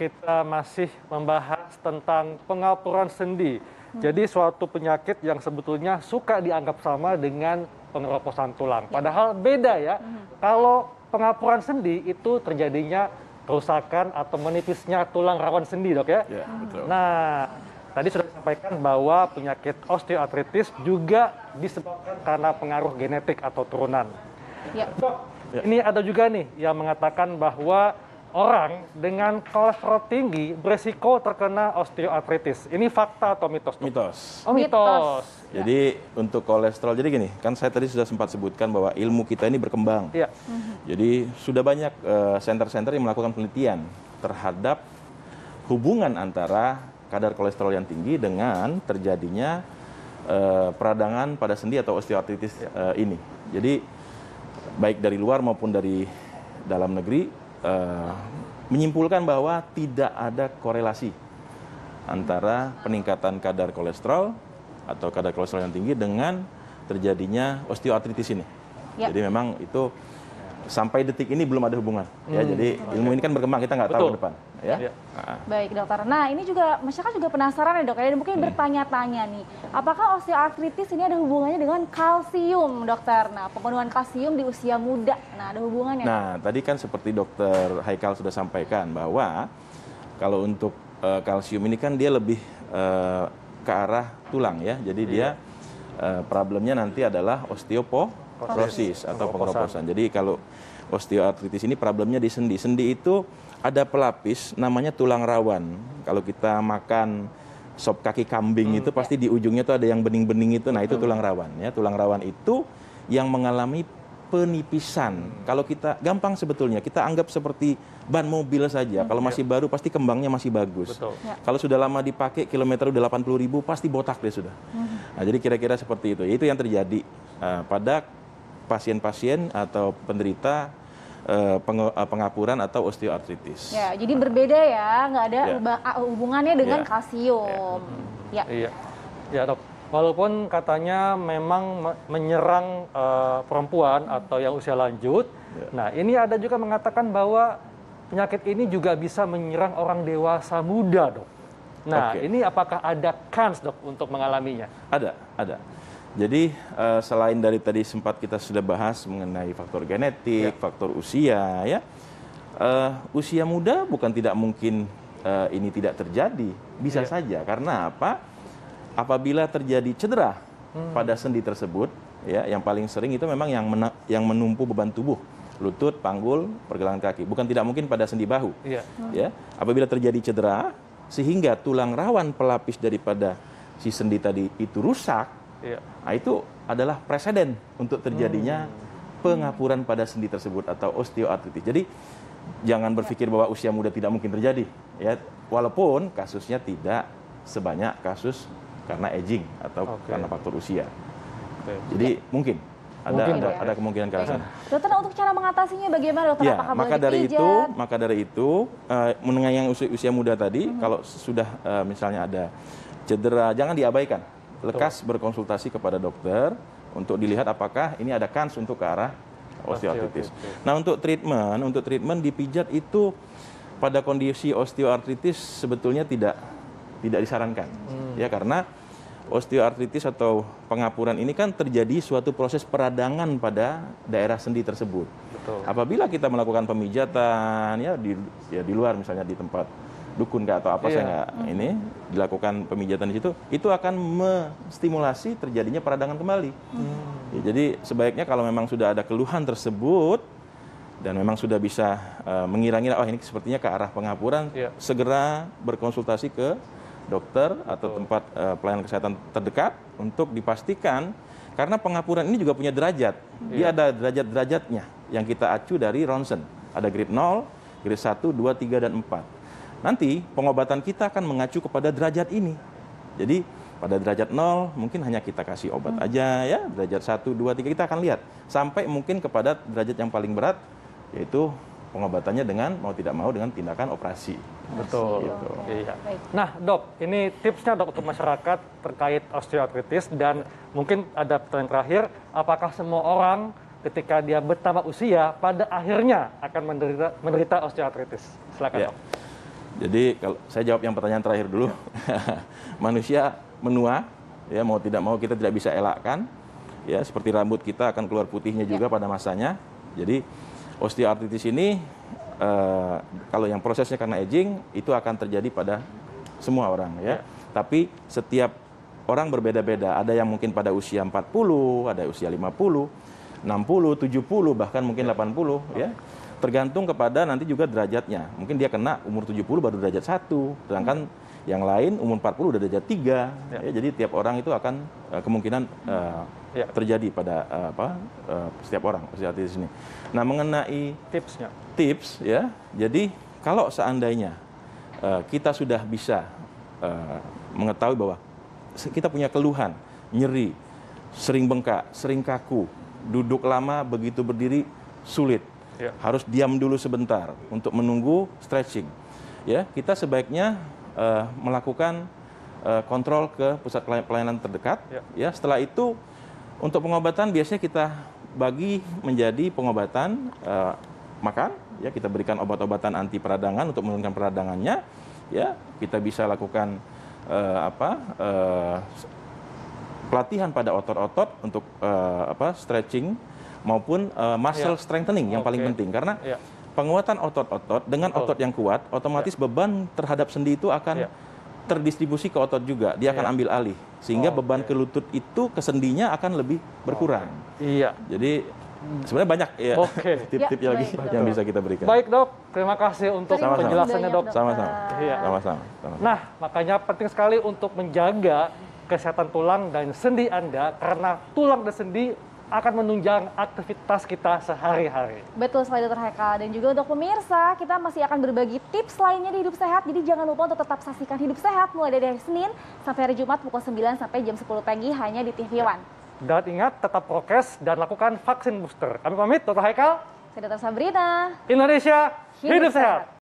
kita masih membahas tentang pengapuran sendi. Jadi suatu penyakit yang sebetulnya suka dianggap sama dengan pengeroposan tulang. Padahal beda ya. Kalau pengapuran sendi itu terjadinya kerusakan atau menipisnya tulang rawan sendi, Dok ya. Ya, betul. Nah, tadi sudah disampaikan bahwa penyakit osteoartritis juga disebabkan karena pengaruh genetik atau turunan. Ya. Dok, ini ada juga nih yang mengatakan bahwa orang dengan kolesterol tinggi beresiko terkena osteoartritis. Ini fakta atau mitos, Dok? Mitos. Oh, mitos. Jadi untuk kolesterol, jadi gini, kan saya tadi sudah sempat sebutkan bahwa ilmu kita ini berkembang. Iya. Jadi sudah banyak center-center yang melakukan penelitian terhadap hubungan antara kadar kolesterol yang tinggi dengan terjadinya peradangan pada sendi atau osteoartritis ini. Jadi baik dari luar maupun dari dalam negeri menyimpulkan bahwa tidak ada korelasi antara peningkatan kadar kolesterol atau kadar kolesterol yang tinggi dengan terjadinya osteoartritis ini. Ya. Jadi memang itu sampai detik ini belum ada hubungan. Ya, jadi ilmu ini kan berkembang, kita nggak tahu ke depan. Ya. Iya. Baik dokter. Nah ini juga masyarakat juga penasaran ya dok ya, mungkin bertanya-tanya nih, apakah osteoartritis ini ada hubungannya dengan kalsium dokter? Nah pemenuhan kalsium di usia muda, nah ada hubungannya? Nah tadi kan seperti dokter Haikal sudah sampaikan bahwa kalau untuk kalsium ini kan dia lebih ke arah tulang ya, jadi dia problemnya nanti adalah osteoporosis atau pengeroposan. Jadi kalau osteoartritis ini problemnya di sendi. Sendi itu ada pelapis namanya tulang rawan. Kalau kita makan sop kaki kambing itu pasti di ujungnya tuh ada yang bening-bening itu. Nah, itu tulang rawan ya. Tulang rawan itu yang mengalami penipisan. Kalau kita gampang sebetulnya kita anggap seperti ban mobil saja. Kalau masih baru pasti kembangnya masih bagus. Betul. Kalau sudah lama dipakai kilometer udah 80.000 pasti botak dia sudah. Nah, jadi kira-kira seperti itu. Itu yang terjadi pada pasien-pasien atau penderita pengapuran atau osteoartritis. Ya, jadi berbeda ya, nggak ada hubungannya dengan kalsium. Ya. Iya. Ya, Dok. Walaupun katanya memang menyerang perempuan atau yang usia lanjut. Nah, ini ada juga mengatakan bahwa penyakit ini juga bisa menyerang orang dewasa muda, Dok. Nah, ini apakah ada kans, Dok, untuk mengalaminya? Ada. Jadi selain dari tadi sempat kita sudah bahas mengenai faktor genetik, faktor usia, ya, usia muda bukan tidak mungkin ini tidak terjadi, bisa saja. Karena apa? Apabila terjadi cedera pada sendi tersebut, ya, yang paling sering itu memang yang menumpu beban tubuh, lutut, panggul, pergelangan kaki. Bukan tidak mungkin pada sendi bahu. Ya, apabila terjadi cedera sehingga tulang rawan pelapis daripada si sendi tadi itu rusak. Nah, itu adalah preseden untuk terjadinya pengapuran pada sendi tersebut atau osteoartritis. Jadi jangan berpikir bahwa usia muda tidak mungkin terjadi, ya. Walaupun kasusnya tidak sebanyak kasus karena aging atau karena faktor usia. Jadi mungkin ada kemungkinan ke arah sana. Dokter, untuk cara mengatasinya bagaimana, dokter? Ya, apakah maka dari itu mengenai yang usia muda tadi, kalau sudah misalnya ada cedera, jangan diabaikan. Lekas berkonsultasi kepada dokter untuk dilihat apakah ini ada kans untuk ke arah osteoartritis. Nah, untuk treatment dipijat itu pada kondisi osteoartritis sebetulnya tidak disarankan. Ya, karena osteoartritis atau pengapuran ini kan terjadi suatu proses peradangan pada daerah sendi tersebut. Apabila kita melakukan pemijatan ya di luar, misalnya di tempat dukun atau apa saya nggak ini dilakukan pemijatan di situ, itu akan menstimulasi terjadinya peradangan kembali. Ya, jadi sebaiknya kalau memang sudah ada keluhan tersebut dan memang sudah bisa mengira-ngira ini sepertinya ke arah pengapuran, segera berkonsultasi ke dokter atau tempat pelayanan kesehatan terdekat untuk dipastikan, karena pengapuran ini juga punya derajat. Dia ada derajat-derajatnya yang kita acu dari ronsen. Ada grade 0, grade 1, 2, 3, dan 4. Nanti pengobatan kita akan mengacu kepada derajat ini. Jadi pada derajat 0 mungkin hanya kita kasih obat aja ya, derajat 1, 2, 3 kita akan lihat. Sampai mungkin kepada derajat yang paling berat, yaitu pengobatannya dengan mau tidak mau dengan tindakan operasi. Betul. Gitu. Iya. Nah, Dok, ini tipsnya, Dok, untuk masyarakat terkait osteoartritis, dan mungkin ada pertanyaan terakhir, apakah semua orang ketika dia bertambah usia pada akhirnya akan menderita osteoartritis? Silakan, Dok. Jadi kalau saya jawab yang pertanyaan terakhir dulu, manusia menua, ya mau tidak mau kita tidak bisa elakkan, ya seperti rambut kita akan keluar putihnya juga pada masanya. Jadi osteoartritis ini kalau yang prosesnya karena aging itu akan terjadi pada semua orang, ya. Tapi setiap orang berbeda-beda. Ada yang mungkin pada usia 40, ada usia 50, 60, 70, bahkan mungkin 80, ya. Tergantung kepada nanti juga derajatnya. Mungkin dia kena umur 70 baru derajat 1, sedangkan yang lain umur 40 udah derajat 3. Ya, jadi tiap orang itu akan kemungkinan terjadi pada setiap orang osteoartritis ini. Nah, mengenai tips ya. Jadi kalau seandainya kita sudah bisa mengetahui bahwa kita punya keluhan, nyeri, sering bengkak, sering kaku, duduk lama, begitu berdiri sulit. Harus diam dulu sebentar untuk menunggu stretching. Ya, kita sebaiknya melakukan kontrol ke pusat pelayanan terdekat. Ya, setelah itu untuk pengobatan biasanya kita bagi menjadi pengobatan makan. Ya, kita berikan obat-obatan anti peradangan untuk menurunkan peradangannya. Ya, kita bisa lakukan pelatihan pada otot-otot untuk stretching maupun muscle strengthening yang paling penting, karena penguatan otot-otot dengan otot yang kuat otomatis beban terhadap sendi itu akan terdistribusi ke otot juga, dia akan ambil alih sehingga beban ke lutut itu ke sendinya akan lebih berkurang. Jadi sebenarnya banyak tip-tip lagi yang bisa kita berikan. Baik Dok, terima kasih untuk penjelasannya Dok. Sama-sama. Nah, makanya penting sekali untuk menjaga kesehatan tulang dan sendi Anda, karena tulang dan sendi akan menunjang aktivitas kita sehari-hari. Betul sekali Dr. Haikal. Dan juga untuk pemirsa, kita masih akan berbagi tips lainnya di Hidup Sehat. Jadi jangan lupa untuk tetap saksikan Hidup Sehat mulai dari hari Senin sampai hari Jumat pukul 9 sampai jam 10 pagi hanya di TV One. Dan ingat, tetap prokes dan lakukan vaksin booster. Kami pamit, Dr. Haikal. Saya Dr. Sabrina. Indonesia, hidup sehat!